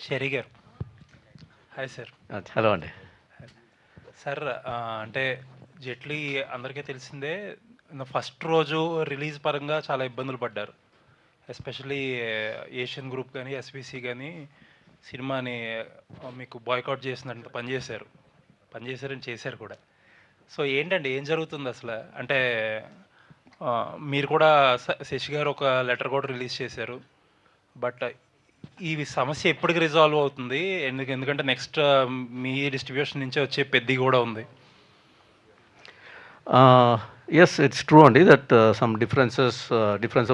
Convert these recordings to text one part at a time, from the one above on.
షెరీ గారు. Hi sir. Hello అండి. Sir అంటే జైట్లీ అందరికీ తెలిసిందే, ఫస్ట్ రోజు రిలీజ్ పరంగా చాలా ఇబ్బందులు పడ్డారు. ఎస్పెషల్లీ ఏషియన్ గ్రూప్ కానీ ఎస్బీసీ కానీ సినిమాని మీకు బాయ్కాట్ చేసినంత పనిచేశారని చేశారు కూడా. సో ఏంటండి, ఏం జరుగుతుంది అసలు? అంటే మీరు కూడా శశి గారు ఒక లెటర్ కూడా రిలీజ్ చేశారు. బట్ ఈ సమస్య ఎప్పటికి రిజాల్వ్ అవుతుంది? ఎందుకంటే నెక్స్ట్ మీ డిస్ట్రిబ్యూషన్ నుంచే వచ్చే పెద్ద కూడా ఉంది. Yes, it's true only that some difference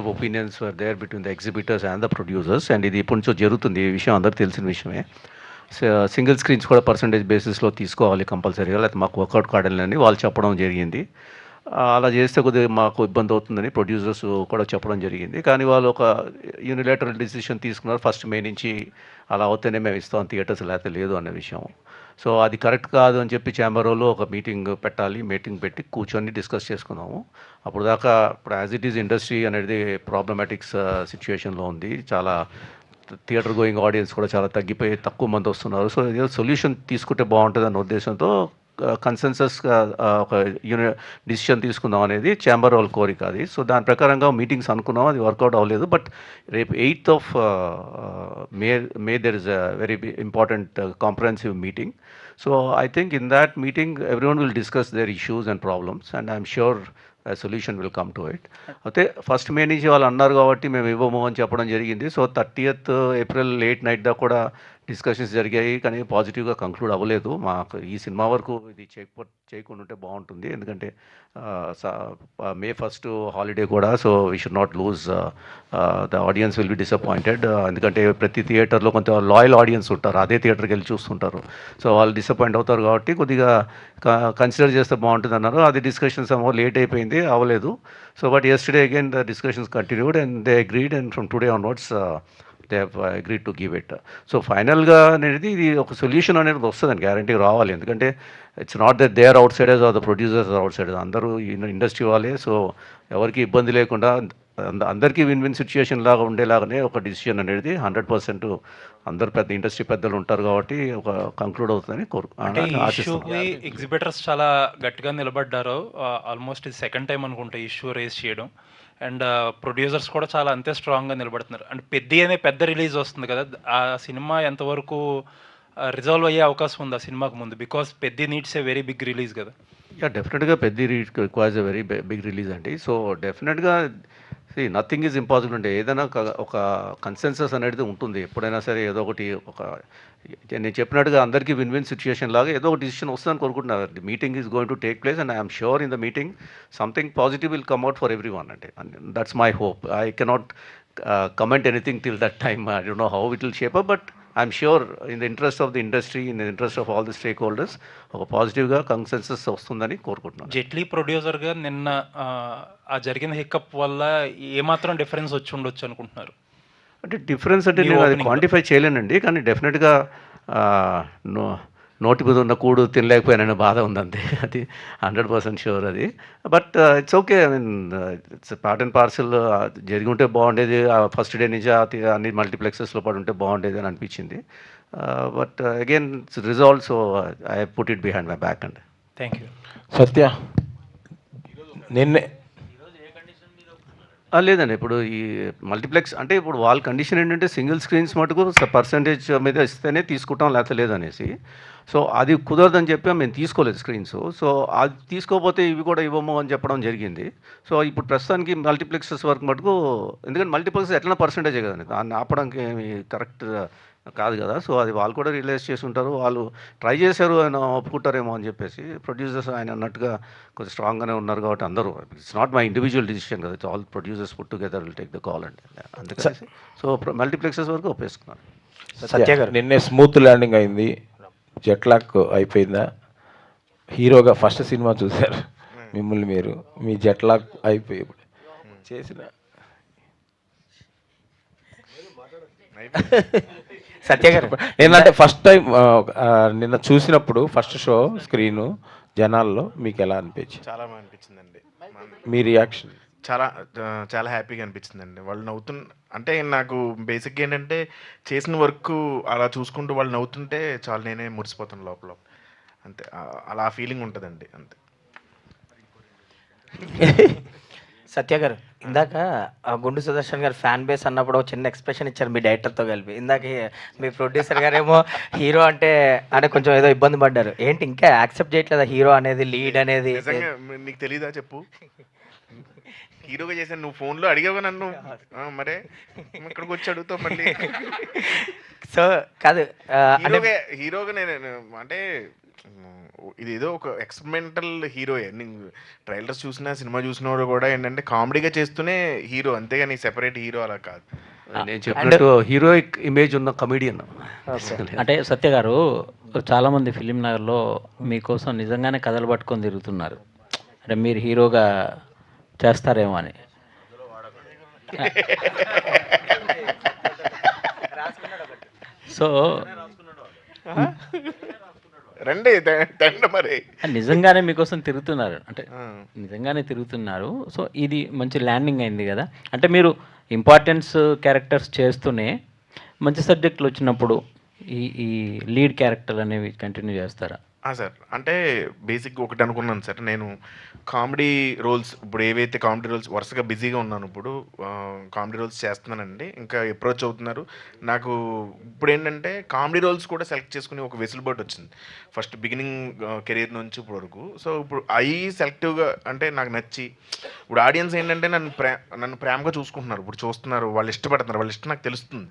of opinions were there between the exhibitors and the producers, and ఇది ఇప్పుడు నుంచో జరుగుతుంది. ఈ విషయం అందరికీ తెలిసిన విషయమే. సింగిల్ స్క్రీన్స్ కూడా పర్సంటేజ్ బేసిస్లో తీసుకోవాలి కంపల్సరీగా, లేకపోతే మాకు వర్కౌట్ కావాలని వాళ్ళు చెప్పడం జరిగింది. అలా చేస్తే కొద్దిగా మాకు ఇబ్బంది అవుతుందని ప్రొడ్యూసర్స్ కూడా చెప్పడం జరిగింది. కానీ వాళ్ళు ఒక యూనిలేటరల్ డిసిషన్ తీసుకున్నారు, ఫస్ట్ మే నుంచి అలా అవుతేనే మేము ఇస్తాం థియేటర్స్, లేకపోతే లేదు అనే విషయం. సో అది కరెక్ట్ కాదు అని చెప్పి ఛాంబర్లో ఒక మీటింగ్ పెట్టి కూర్చొని డిస్కస్ చేసుకున్నాము. అప్పుడు దాకా ఇప్పుడు యాజ్ ఇట్ ఈజ్ ఇండస్ట్రీ అనేది ప్రాబ్లమాటిక్స్ సిచ్యువేషన్లో ఉంది. చాలా థియేటర్ గోయింగ్ ఆడియన్స్ కూడా చాలా తగ్గిపోయి తక్కువ మంది వస్తున్నారు. సో ఏదో సొల్యూషన్ తీసుకుంటే బాగుంటుంది అన్న ఉద్దేశంతో కన్సెన్సస్గా ఒక డిసిషన్ తీసుకుందాం అనేది ఛాంబర్ వాళ్ళ కోరిక అది. సో దాని ప్రకారంగా మీటింగ్స్ అనుకున్నాం, అది వర్కౌట్ అవ్వలేదు. బట్ రేపు 8th of May there is a very important comprehensive meeting. So I think in that meeting everyone will discuss their issues and problems, and I'm sure a solution will come to it. అయితే first May నుంచి వాళ్ళు అన్నారు కాబట్టి మేము ఇవ్వము అని చెప్పడం జరిగింది. So 30th April late night దా కూడా డిస్కషన్స్ జరిగాయి, కానీ పాజిటివ్గా కంక్లూడ్ అవ్వలేదు. మాకు ఈ సినిమా వరకు ఇది చేయకుండా ఉంటే బాగుంటుంది, ఎందుకంటే May 1st హాలిడే కూడా. So we should not lose the audience will be disappointed, ఎందుకంటే ప్రతి థియేటర్లో కొంత లాయల్ ఆడియన్స్ ఉంటారు, అదే థియేటర్కి వెళ్ళి చూస్తుంటారు. సో వాళ్ళు డిసప్పాయింట్ అవుతారు కాబట్టి కొద్దిగా కన్సిడర్ చేస్తే బాగుంటుంది అన్నారు. అది డిస్కషన్స్ ఏమో లేట్ అయిపోయింది, అవ్వలేదు. So but yesterday again the discussions continued and they agreed, and from today onwards they have agreed to give it. So ఫైనల్గా అనేది ఇది ఒక సొల్యూషన్ అనేది వస్తుందని గ్యారంటీ రావాలి, ఎందుకంటే it's not that they are outsiders or the producers are outsiders, అందరూ industry వాళ్ళే. సో ఎవరికి ఇబ్బంది లేకుండా అందరికీ విన్ విన్ సిచ్యుయేషన్ లాగా ఉండేలాగానే ఒక డిసిషన్ అనేది 100% అందరు పెద్ద ఇండస్ట్రీ పెద్దలు ఉంటారు కాబట్టి ఒక కంక్లూడ్ అవుతుందని కోరుకుంటున్నాను. ఎగ్జిబిటర్స్ చాలా గట్టిగా నిలబడ్డారు, ఆల్మోస్ట్ ఇది సెకండ్ టైం అనుకుంటా ఇష్యూ రేస్ చేయడం. అండ్ ప్రొడ్యూసర్స్ కూడా చాలా అంతే స్ట్రాంగ్గా నిలబడుతున్నారు. అండ్ పెద్ద రిలీజ్ వస్తుంది కదా, ఆ సినిమా ఎంతవరకు రిజాల్వ్ అయ్యే అవకాశం ఉంది ఆ సినిమాకు ముందు? బికాస్ పెద్ద needs a very big release కదా. డెఫినెట్గా పెద్ద requires a very big release అండి. సో డెఫినెట్గా నథింగ్ ఈజ్ ఇంపాసిబుల్ అంటే ఏదైనా ఒక కన్సెన్సస్ అనేది ఉంటుంది ఎప్పుడైనా సరే. ఏదో ఒకటి నేను చెప్పినట్టుగా అందరికీ విన్ విన్ సిచ్యుయేషన్ లాగా ఏదో ఒక డిసిషన్ వస్తుందని కోరుకుంటున్నారు. The meeting is going to take place and I'm sure in the meeting something positive will come out for everyone. అంటే that's my hope. I cannot comment anything till that time. I don't know how it will shape up, but I'm sure in the interest of the industry, in the interest of all the stakeholders, ఒక పాజిటివ్గా consensus వస్తుందని కోరుకుంటున్నాను. జైట్లీ ప్రొడ్యూసర్గా నిన్న ఆ జరిగిన హిక్కప్ వల్ల ఏమాత్రం డిఫరెన్స్ వచ్చి ఉండొచ్చు అనుకుంటున్నారు? అంటే డిఫరెన్స్ అంటే నేను అది క్వాంటిఫై చేయలేనండి, కానీ డెఫినెట్గా నోటి మీద ఉన్న కూడు తినలేకపోయాననే బాధ ఉందంతే, అది 100% షూర్ అది. But it's okay, I mean it's part and parcel. జరిగి ఉంటే బాగుండేది, ఫస్ట్ డే నుంచి అన్ని మల్టీప్లెక్సెస్లో పడి ఉంటే బాగుండేది అని అనిపించింది. But again it's resolve, so I put it behind my back అండి. Thank you. సత్య, నిన్నే లేదండి, ఇప్పుడు ఈ మల్టీప్లెక్స్ అంటే ఇప్పుడు వాళ్ళ కండిషన్ ఏంటంటే సింగిల్ స్క్రీన్స్ మటుకు పర్సంటేజ్ మీద ఇస్తేనే తీసుకుంటాం, లేకపోతే లేదనేసి. సో అది కుదరదని చెప్పి మేము తీసుకోలేదు స్క్రీన్స్. సో అది తీసుకోకపోతే ఇవి కూడా ఇవ్వము అని చెప్పడం జరిగింది. సో ఇప్పుడు ప్రస్తుతానికి మల్టీప్లెక్సెస్ వరకు మటుకు, ఎందుకంటే మల్టీప్లెక్సెస్ ఎట్లా పర్సంటేజే కదండి, దాన్ని ఆపడానికి ఏమి కరెక్ట్ కాదు కదా. సో అది వాళ్ళు కూడా రియలైజ్ చేసి ఉంటారు, వాళ్ళు ట్రై చేశారు, ఆయన ఒప్పుకుంటారేమో అని చెప్పేసి. ప్రొడ్యూసర్స్ ఆయన అన్నట్టుగా కొంచెం స్ట్రాంగ్గానే ఉన్నారు కాబట్టి అందరూ, it's not my individual decision కదా, it's all producers put together will take the call అండి. అందుకని సో మల్టీప్లెక్సెస్ వరకు ఒప్పేసుకున్నారు. సత్య గారు, నిన్నే స్మూత్ ల్యాండింగ్ అయింది, జెట్లాక్ అయిపోయిందా? హీరోగా ఫస్ట్ సినిమా చూశారు మిమ్మల్ని మీరు, మీ జెట్లాక్ అయిపోయి ఇప్పుడు చేసిన సత్య గారు, నేనంటే ఫస్ట్ టైం నిన్న చూసినప్పుడు ఫస్ట్ షో స్క్రీను జనాల్లో మీకు ఎలా అనిపించింది? చాలా బాగా అనిపించిందండి. మీ రియాక్షన్? చాలా చాలా హ్యాపీగా అనిపించిందండి. వాళ్ళు అంటే నాకు బేసిక్‌గా ఏంటంటే, చేసిన వర్కు అలా చూసుకుంటూ వాళ్ళు నవ్వుతుంటే చాలు నేనే మురిసిపోతాను లోపల. అంతే. అలా ఫీలింగ్ ఉంటదండి. అంతే. సత్య గారు, ఇందాక గుండు సుదర్శన్ గారు ఫ్యాన్ బేస్ అన్నప్పుడు ఒక చిన్న ఎక్స్ప్రెషన్ ఇచ్చారు మీ డైరెక్టర్తో కలిపి. ఇందాక మీ ప్రొడ్యూసర్ గారేమో హీరో అంటే కొంచెం ఏదో ఇబ్బంది పడ్డారు. ఏంటి ఇంకా యాక్సెప్ట్ చేయట్లేదా హీరో అనేది, లీడ్ అనేది? నిజంగా నీకు తెలీదా చెప్పు? హీరోగా చేశాను. నువ్వు ఫోన్‌లో అడిగావుగా నన్ను. మరే ఇక్కడికి వచ్చి అడుగుతావు మళ్ళీ. సో కాదు అంటే హీరోగా నేను అంటే ఇదేదో ఒక ఎక్స్పెరిమెంటల్ హీరోయే. నేను ట్రైలర్స్ చూసినా, సినిమా చూసినోడు కూడా ఏంటంటే కామెడీగా చేస్తూనే హీరో, అంతేగాని సెపరేట్ హీరో అలా కాదు. నేను చెప్పినట్టు హీరోయిక్ ఇమేజ్ ఉన్న కమెడియన్. అంటే సత్య గారు, చాలామంది ఫిలిం నగర్లో మీకోసం నిజంగానే కథలు పట్టుకొని తిరుగుతున్నారు. అంటే మీరు హీరోగా చేస్తారేమో అని. సో రండి తండ్రి మరి. నిజంగానే మీకోసం తిరుగుతున్నారు, అంటే నిజంగానే తిరుగుతున్నారు. సో ఇది మంచి ల్యాండింగ్ అయింది కదా. అంటే మీరు ఇంపార్టెన్స్ క్యారెక్టర్స్ చేస్తూనే మంచి సబ్జెక్టులు వచ్చినప్పుడు ఈ లీడ్ క్యారెక్టర్ అనేవి కంటిన్యూ చేస్తారా? సార్ అంటే బేసిక్గా ఒకటి అనుకున్నాను సార్. నేను కామెడీ రోల్స్ ఇప్పుడు ఏవైతే కామెడీ రోల్స్ వరుసగా బిజీగా ఉన్నాను, ఇప్పుడు కామెడీ రోల్స్ చేస్తున్నానండి. ఇంకా అప్రోచ్ అవుతున్నారు నాకు. ఇప్పుడు ఏంటంటే కామెడీ రోల్స్ కూడా సెలెక్ట్ చేసుకుని ఒక వెసులుబాటు వచ్చింది ఫస్ట్ బిగినింగ్ కెరీర్ నుంచి ఇప్పుడు వరకు. సో ఇప్పుడు అవి సెలెక్టివ్గా అంటే నాకు నచ్చి, ఇప్పుడు ఆడియన్స్ ఏంటంటే నన్ను ప్రేమగా చూసుకుంటున్నారు, ఇప్పుడు చూస్తున్నారు, వాళ్ళు ఇష్టపడుతున్నారు, వాళ్ళ ఇష్టం నాకు తెలుస్తుంది.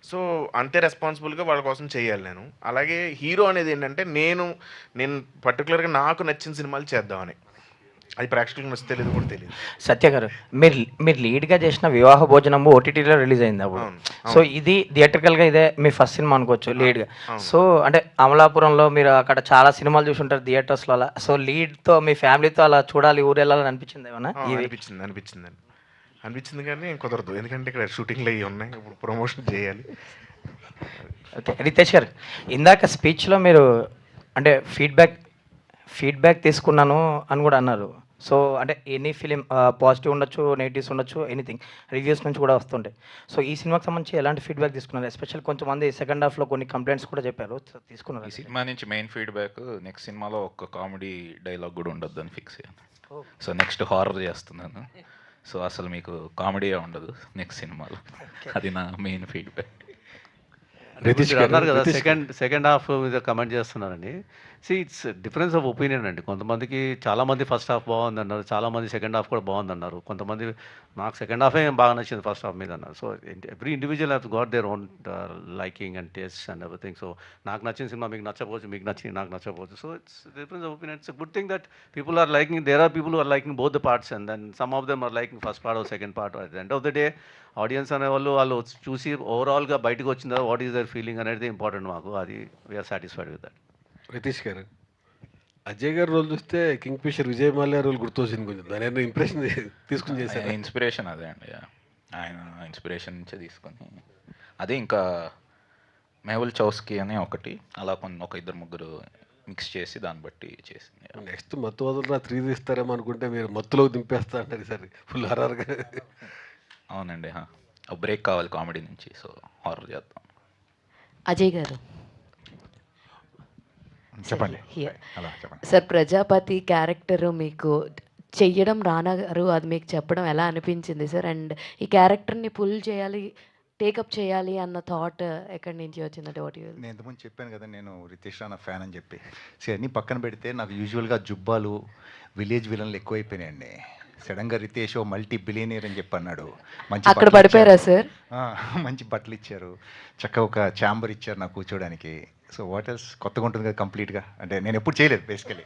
సో అంతే రెస్పాన్సిబుల్గా వాళ్ళ కోసం చేయాలి నేను. అలాగే హీరో అనేది ఏంటంటే నేను పర్టికులర్గా నాకు నచ్చిన సినిమాలు చేద్దామని. అది ప్రేక్షకులకు నచ్చితే తెలియదు కూడా తెలియదు. సత్య గారు, మీరు లీడ్గా చేసిన వివాహ భోజనము ఓటీటీలో రిలీజ్ అయింది అప్పుడు. సో ఇది థియేటర్కల్గా ఇదే మీ ఫస్ట్ సినిమా అనుకోవచ్చు లీడ్గా. సో అంటే అమలాపురంలో మీరు అక్కడ చాలా సినిమాలు చూసి ఉంటారు థియేటర్స్లో అలా. సో లీడ్తో మీ ఫ్యామిలీతో అలా చూడాలి, ఊరు వెళ్ళాలని అనిపించింది ఏమన్నా? అనిపించింది కానీ కుదరదు, ఎందుకంటే ఇక్కడ షూటింగ్లు అవి ఉన్నాయి, ఇప్పుడు ప్రమోషన్ చేయాలి. ఓకే రితేష్ గారు, ఇందాక స్పీచ్లో మీరు అంటే ఫీడ్బ్యాక్ తీసుకున్నాను అని కూడా అన్నారు. సో అంటే ఎనీ ఫిలిం పాజిటివ్ ఉండొచ్చు, నెగిటివ్స్ ఉండొచ్చు, ఎనీథింగ్ రివ్యూస్ నుంచి కూడా వస్తుంటాయి. సో ఈ సినిమాకి సంబంధించి ఎలాంటి ఫీడ్బ్యాక్ తీసుకున్నారు? ఎస్పెషల్ కొంతమంది సెకండ్ హాఫ్లో కొన్ని కంప్లైంట్స్ కూడా చెప్పారు, తీసుకున్నారు. ఈ సినిమా నుంచి మెయిన్ ఫీడ్బ్యాక్, నెక్స్ట్ సినిమాలో ఒక కామెడీ డైలాగ్ కూడా ఉండొద్దు అని ఫిక్స్ అయ్యాను. సో నెక్స్ట్ హారర్ చేస్తున్నాను. సో అసలు మీకు కామెడీయే ఉండదు నెక్స్ట్ సినిమాలో. అది నా మెయిన్ ఫీడ్బ్యాక్. అన్నారు కదా సెకండ్ హాఫ్ మీద కమెంట్ చేస్తున్నారండి. ఇట్స్ డిఫరెన్స్ ఆఫ్ ఒపీనియన్ అండి. కొంతమందికి చాలామంది ఫస్ట్ హాఫ్ బాగుంది అన్నారు, చాలామంది సెకండ్ హాఫ్ కూడా బాగుంది అన్నారు. కొంతమంది నాకు సెకండ్ హాఫే బాగా నచ్చింది ఫస్ట్ హాఫ్ మీద అన్నారు. So every individual have got their own liking and taste and everything. So నాకు నచ్చిన సినిమా మీకు నచ్చకపోవచ్చు, మీకు నచ్చింది నాకు నచ్చకపోవచ్చు. So it's difference of opinion. It's good thing that people are liking, there are people are liking both the parts and then some of them are liking first part or second part. At the end of the day audience వాళ్ళు చూసి ఓవరాల్గా బయటకు వచ్చిందా what is their feeling అనేది important మాకు. అది we're satisfied with that. Riteish గారు, అజయ్ గారు రోల్ చూస్తే Kingfisher Vijay Mallya role గుర్తొచ్చింది కొంచెం. దాని ఇంప్రెషన్ తీసుకుని చేశారు. ఇన్స్పిరేషన్ అదే అండి, ఆయన ఇన్స్పిరేషన్ నుంచే తీసుకొని అదే. ఇంకా మెహుల్ చౌస్కీ అని ఒకటి అలా ఒక ఇద్దరు ముగ్గురు మిక్స్ చేసి దాన్ని బట్టి చేసింది. నెక్స్ట్ మత్తు వదలరా 3 తీస్తారేమో అనుకుంటే మీరు మత్తులోకి దింపేస్తా అంటారు సరే ఫుల్ హర్రర్గా. అవునండి, బ్రేక్ కావాలి కామెడీ నుంచి. సో హారర్ చేద్దాం. అజయ్ గారు చెప్పండి. సార్, ప్రజాపతి క్యారెక్టర్ మీకు చెయ్యడం రానగారు అది మీకు చెప్పడం ఎలా అనిపించింది సార్? అండ్ ఈ క్యారెక్టర్ని పుల్ చేయాలి, టేకప్ చేయాలి అన్న థాట్ ఎక్కడి నుంచి వచ్చిందంటే వాటి? నేను ఇంతకుముందు చెప్పాను కదా, నేను రితేష్ రానా ఫ్యాన్ అని చెప్పి. అన్నీ పక్కన పెడితే నాకు యూజువల్గా జుబ్బాలు, విలేజ్ విలన్లు ఎక్కువైపోయినాయండి. సడన్గా రితేష్ మల్టీ బిలియనీర్ అని చెప్పి అన్నాడు. మంచి అక్కడ పడిపోయారా సార్? మంచి బట్టలు ఇచ్చారు, చక్కగా ఒక ఛాంబర్ ఇచ్చారు నాకు కూర్చోడానికి. సో వాట్ ఎల్స్ కొత్తగా ఉంటుంది కదా కంప్లీట్గా. అంటే నేను ఎప్పుడు చేయలేదు బేసికలీ.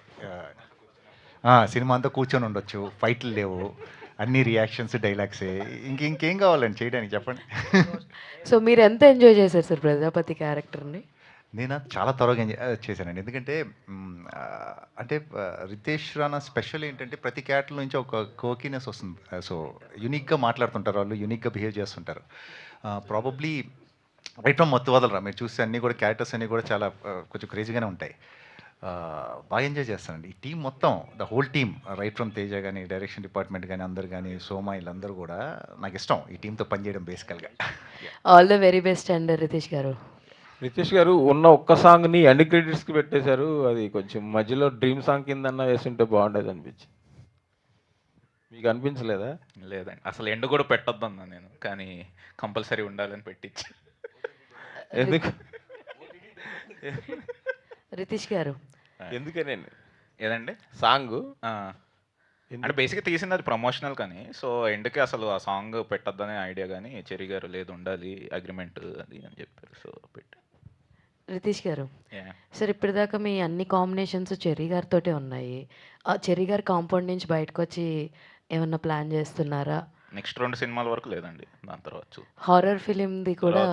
సినిమా అంతా కూర్చొని ఉండొచ్చు, ఫైట్లు లేవు, అన్ని రియాక్షన్స్ డైలాగ్సే. ఇంకేం కావాలండి చేయడానికి చెప్పండి. సో మీరు ఎంత ఎంజాయ్ చేశారు సార్ ప్రజాపతి క్యారెక్టర్ని? నేను చాలా త్వరగా చేశానండి. ఎందుకంటే అంటే రితేష్ రానా స్పెషల్ ఏంటంటే ప్రతి క్యారెక్టర్ నుంచి ఒక కోకినెస్ వస్తుంది. సో యూనిక్గా మాట్లాడుతుంటారు వాళ్ళు, యూనిక్గా బిహేవ్ చేస్తుంటారు. ప్రాబబ్లీ రైట్ ఫ్రమ్ మత్తు వదలరా మీరు చూస్తే అన్నీ కూడా క్యారెక్టర్స్ అన్నీ కూడా చాలా కొంచెం క్రేజీగానే ఉంటాయి. బాగా ఎంజాయ్ చేస్తానండి. ఈ టీం మొత్తం, the whole team, right from Teja కానీ, డైరెక్షన్ డిపార్ట్మెంట్ కానీ, అందరు కానీ, సోమ వీళ్ళందరూ కూడా నాకు ఇష్టం ఈ టీంతో పనిచేయడం బేసికల్గా. All the very best and Riteish గారు. రితేష్ గారు ఉన్న ఒక్క సాంగ్ని ఎండ్ క్రెడిట్స్కి పెట్టేశారు. అది కొంచెం మధ్యలో డ్రీమ్ సాంగ్ కిందన్నా వేస్తుంటే బాగుండేది అనిపించింది. మీకు అనిపించలేదా? లేదండి, అసలు ఎండ్ కూడా పెట్టొద్దన్నా నేను, కానీ కంపల్సరీ ఉండాలని పెట్టించి. ఎందుకు రితీష్ గారు, ఎందుకనండి ఏదండి? సాంగ్ అంటే బేసిక్గా తీసింది అది ప్రమోషనల్ కానీ, సో ఎండ్కి అసలు ఆ సాంగ్ పెట్టొద్దనే ఐడియా, కానీ చెరి గారు లేదు ఉండాలి అగ్రిమెంట్ అది అని చెప్పారు, సో పెట్టి. రితీష్ గారు, సార్ ఇప్పటిదాకా మీ అన్ని కాంబినేషన్స్ చెర్రీ గారితోటే ఉన్నాయి. ఆ చెర్రీ గారి కాంపౌండ్ నుంచి బయటకు వచ్చి ఏమన్నా ప్లాన్ చేస్తున్నారా? నెక్స్ట్ 2 సినిమాల వరకు లేదండి, దాని తర్వాత హారర్ ఫిలింది కూడా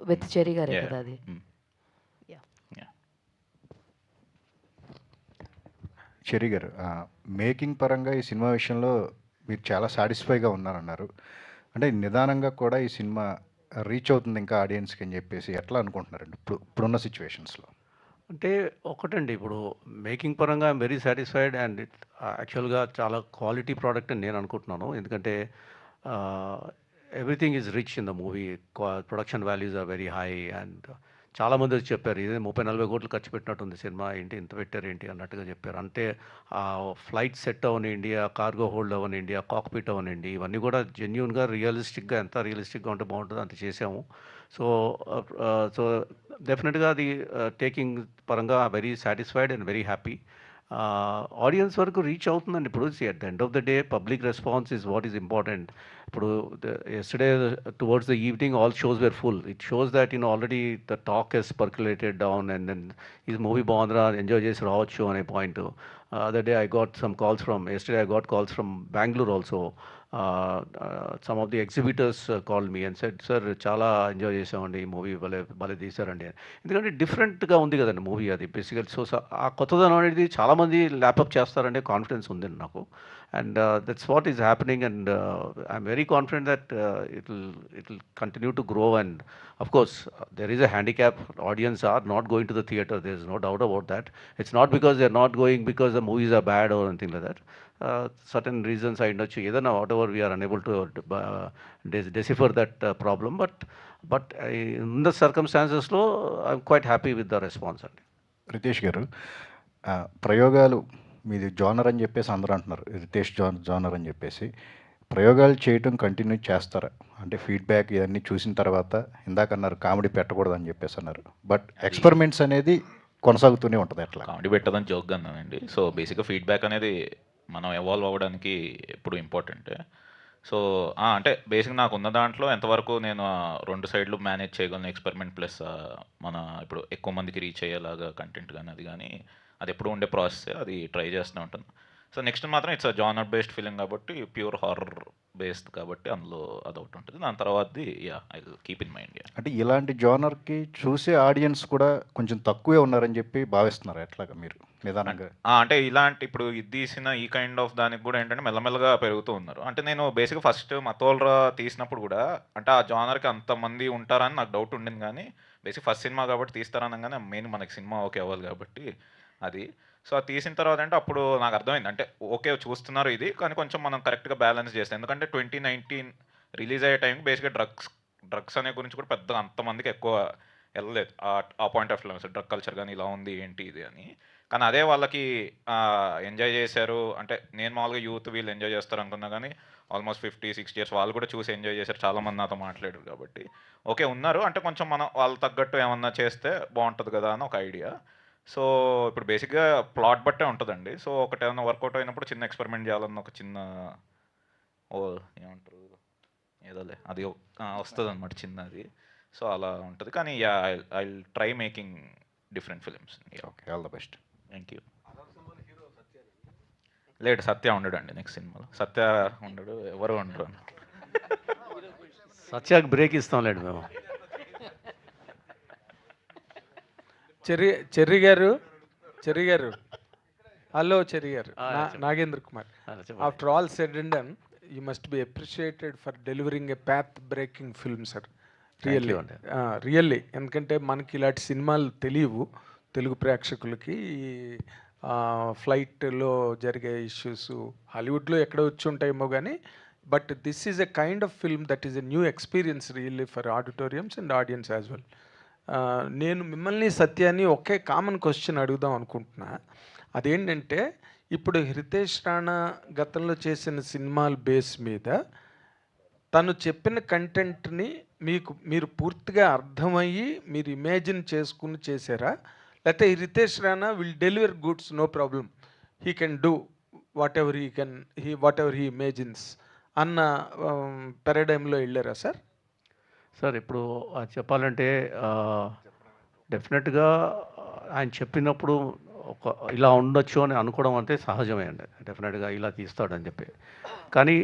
విత్ చెర్రీ గారే కదా అది? చెర్రీ గారు, మేకింగ్ పరంగా ఈ సినిమా విషయంలో మీరు చాలా సాటిస్ఫైగా ఉన్నారన్నారు. అంటే నిదానంగా కూడా ఈ సినిమా రీచ్ అవుతుంది ఇంకా ఆడియన్స్కి అని చెప్పేసి ఎట్లా అనుకుంటున్నారండి ఇప్పుడున్న సిచ్యువేషన్స్లో? అంటే ఒకటండి, ఇప్పుడు మేకింగ్ పరంగా ఐఎమ్ వెరీ సాటిస్ఫైడ్ అండ్ యాక్చువల్గా చాలా క్వాలిటీ ప్రోడక్ట్ అని నేను అనుకుంటున్నాను. ఎందుకంటే everything is rich in the movie, production values are very high and చాలామంది వచ్చి చెప్పారు ఇదే 30-40 కోట్లు ఖర్చు పెట్టినట్టుంది సినిమా, ఏంటి ఇంత పెట్టారు ఏంటి అన్నట్టుగా చెప్పారు. అంటే ఫ్లైట్ సెట్ అవనండి, ఆ కార్గో హోల్డ్ అవనండి, ఆ కాక్పిట్ అవనండి, ఇవన్నీ కూడా జెన్యున్గా రియలిస్టిక్గా, ఎంత రియలిస్టిక్గా ఉంటే బాగుంటుందో అంత చేసాము. సో సో డెఫినెట్గా అది టేకింగ్ పరంగా very satisfied and very happy. Audience వరకు రీచ్ అవుతుందండి. ఇప్పుడు at the end of the day public response is what is important. ఇప్పుడు yesterday towards the evening all shows were full. It shows that already the talk has percolated down and then ఈ movie బాగుందిరా, enjoy చేసి రావచ్చు అనే point. Other day I got some calls from, yesterday I got calls from Bengaluru also. Some of the exhibitors call me and said, sir చాలా enjoy చేసామండి ఈ movie, భలే తీశారండి. ఎందుకంటే డిఫరెంట్గా ఉంది కదండి మూవీ అది బేసికల్. సో ఆ కొత్తదనం అనేది చాలామంది ల్యాపప్ చేస్తారంటే కాన్ఫిడెన్స్ ఉందండి నాకు. And that's what is happening and I'm very confident that it will continue to grow. And of course there is a handicap, audience are not going to the theatre, there is no doubt about that. It's not because they are not going because the movies are bad or anything like that. Certain reasons I know ఏదైనా whatever we are unable to decipher that problem, but in the circumstances లో I'm quite happy with the response అండి. రితేష్ గారు, ప్రయోగాలు మీది genre అని చెప్పేసి అందరూ అంటున్నారు, రితేష్ జానర్ అని చెప్పేసి. ప్రయోగాలు చేయటం కంటిన్యూ చేస్తారా? అంటే ఫీడ్బ్యాక్ ఇవన్నీ చూసిన తర్వాత, ఇందాక అన్నారు కామెడీ పెట్టకూడదు అని చెప్పేసి అన్నారు, బట్ ఎక్స్పెరిమెంట్స్ అనేది కొనసాగుతూనే ఉంటుంది. అట్లా కామెడీ పెట్టదని జోక్గా అన్నానండి. సో బేసిక్గా ఫీడ్బ్యాక్ అనేది మనం ఎవాల్వ్ అవ్వడానికి ఎప్పుడు ఇంపార్టెంటే. సో అంటే బేసిక్ నాకు ఉన్న దాంట్లో ఎంతవరకు నేను 2 సైడ్లు మేనేజ్ చేయగలను, ఎక్స్పెరిమెంట్ ప్లస్ మన ఇప్పుడు ఎక్కువ మందికి రీచ్ అయ్యేలాగా కంటెంట్ కానీ అది కానీ, అది ఎప్పుడు ఉండే ప్రాసెస్, అది ట్రై చేస్తూనే ఉంటాను. సో నెక్స్ట్ మాత్రం ఇట్స్ జానర్ బేస్డ్ ఫిలిం కాబట్టి, ప్యూర్ హారర్ బేస్డ్ కాబట్టి అందులో అదొకటి ఉంటుంది. దాని తర్వాతది I will keep in mind. అంటే ఇలాంటి జానర్కి చూసే ఆడియన్స్ కూడా కొంచెం తక్కువే ఉన్నారని చెప్పి భావిస్తున్నారు ఎట్లాగా మీరు నిదానంగా? అంటే ఇలాంటి ఇప్పుడు ఇది తీసిన ఈ కైండ్ ఆఫ్ దానికి కూడా ఏంటంటే మెల్లమెల్లగా పెరుగుతూ ఉన్నారు. అంటే నేను బేసిక్గా ఫస్ట్ మతోల్రా తీసినప్పుడు కూడా అంటే ఆ జానర్కి అంతమంది ఉంటారని నాకు డౌట్ ఉండింది, కానీ బేసిక్ ఫస్ట్ సినిమా కాబట్టి తీస్తారనగానే మెయిన్ మనకి సినిమా ఓకే అవ్వాలి కాబట్టి అది. సో అది తీసిన తర్వాత అంటే అప్పుడు నాకు అర్థమైంది, అంటే ఓకే చూస్తున్నారు ఇది, కానీ కొంచెం మనం కరెక్ట్గా బ్యాలెన్స్ చేస్తాం. ఎందుకంటే 2019 రిలీజ్ అయ్యే టైంకి బేసిక్గా డ్రగ్స్ అనే గురించి కూడా పెద్దగా అంతమందికి ఎక్కువ వెళ్ళలేదు ఆ point of view. Drug culture కానీ ఇలా ఉంది ఏంటి ఇది అని. కానీ అదే వాళ్ళకి ఎంజాయ్ చేశారు. అంటే నేను మామూలుగా యూత్ వీళ్ళు ఎంజాయ్ చేస్తారు అనుకున్నా, కానీ ఆల్మోస్ట్ 50-60 ఇయర్స్ వాళ్ళు కూడా చూసి ఎంజాయ్ చేశారు. చాలామంది నాతో మాట్లాడారు కాబట్టి ఓకే ఉన్నారు. అంటే కొంచెం మనం వాళ్ళు తగ్గట్టు ఏమన్నా చేస్తే బాగుంటుంది కదా అని ఒక ఐడియా. సో ఇప్పుడు బేసిక్గా ప్లాట్ బట్టే ఉంటుందండి. సో ఒకటి ఏమైనా వర్కౌట్ అయినప్పుడు చిన్న ఎక్స్పెరిమెంట్ చేయాలన్న ఒక చిన్న ఏమంటారు ఏదోలే అది వస్తుంది అనమాట చిన్నది. సో అలా ఉంటుంది. కానీ I will try making different films. Okay, all the best. Thank you. లేడు, సత్య ఉండడు అండి నెక్స్ట్ సినిమాలో. సత్య ఉండడు, ఎవరు ఉండరు. సత్యాకి బ్రేక్ ఇస్తాం లేడు మేము. చెర్రీ గారు హలో చెర్రీ గారు, Nagendra Kumar. After all said and done, you must be appreciated for delivering a path breaking film sir. Really ఎందుకంటే మనకి ఇలాంటి సినిమాలు తెలియవు, తెలుగు ప్రేక్షకులకి ఫ్లైట్లో జరిగే ఇష్యూస్ హాలీవుడ్లో ఎక్కడ వచ్చి ఉంటాయేమో కానీ but this is a kind of film that is a new experience really for auditoriums and audience as well. నేను మిమ్మల్ని సత్యాన్ని ఒకే కామన్ క్వశ్చన్ అడుగుదాం అనుకుంటున్నా. అదేంటంటే ఇప్పుడు హితేష్ రాణా గతంలో చేసిన సినిమాల బేస్ మీద తను చెప్పిన కంటెంట్ని మీరు పూర్తిగా అర్థమయ్యి మీరు ఇమాజిన్ చేసుకుని చేశారా, లేకపోతే Hitesh Rana will deliver goods no problem, he can do whatever he imagines అన్న పారాడైమ్లో వెళ్ళారా సార్? సార్ ఇప్పుడు చెప్పాలంటే డెఫినెట్గా ఆయన చెప్పినప్పుడు ఒక ఇలా ఉండొచ్చు అని అనుకోవడం అంటే సహజమే అండి. డెఫినెట్గా ఇలా తీస్తాడని చెప్పి. కానీ